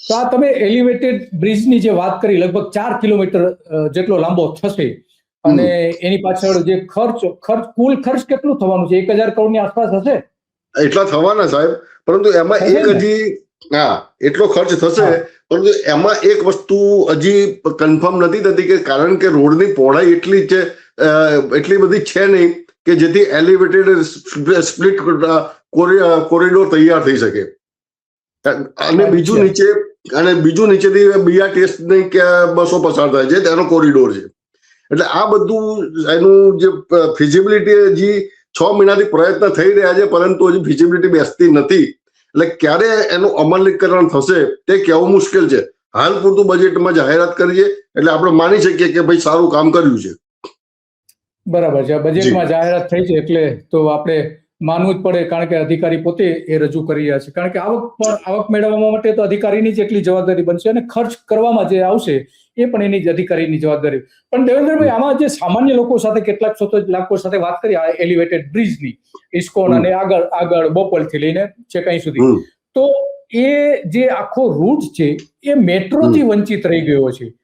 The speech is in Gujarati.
તો આ તમે એલિવેટેડ બ્રિજની જે વાત કરી, લગભગ 4 કિલોમીટર જેટલો લાંબો થશે અને એની પાછળ જે કુલ ખર્ચ કેટલું થવાનું છે? 1,000 કરોડની આસપાસ હશે. એટલા થવાના સાહેબ, પરંતુ એમાં એક હજી એટલો ખર્ચ થશે, પરંતુ એમાં એક વસ્તુ હજી કન્ફર્મ નથી થતી કે કારણ કે રોડની પહોળાઈ એટલી બધી છે નહીં કે જેથી એલિવેટેડ સ્પ્લિટ કોરિડોર તૈયાર થઈ શકે. અને બીજું નીચેથી BRTS ની બસો પસાર થાય છે, તેનો કોરિડોર છે. એટલે આ બધું એનું જે ફિઝિબિલિટી હજી 6 મહિનાથી પ્રયત્ન થઈ રહ્યા છે, પરંતુ હજી ફિઝિબિલિટી બેસતી નથી. એટલે ક્યારે એનું અમલીકરણ થશે તે કહેવું મુશ્કેલ છે. હાલ પૂરતું બજેટમાં જાહેરાત કરીએ એટલે આપણે માની શકીએ કે ભાઈ સારું કામ કર્યું છે. બરાબર છે. બજેટમાં જાહેરાત થઈ છે એટલે તો આપણે માનવું જ પડે, કારણ કે અધિકારી પોતે એ રજૂ કરી રહ્યા છે. કારણ કે આવક મેળવવા માટે તો અધિકારીની જ એટલી જવાબદારી બનશે અને ખર્ચ કરવામાં જે આવશે એ પણ એની જ અધિકારીની જવાબદારી. પણ દેવેન્દ્રભાઈ, આમાં જે સામાન્ય લોકો સાથે કેટલાક લોકો સાથે વાત કરી આ એલિવેટેડ બ્રિજની, ઇસ્કોન અને આગળ બોપલથી લઈને ચેકાઈ સુધી, તો એ જે આખો રૂટ છે એ મેટ્રોથી વંચિત રહી ગયો છે.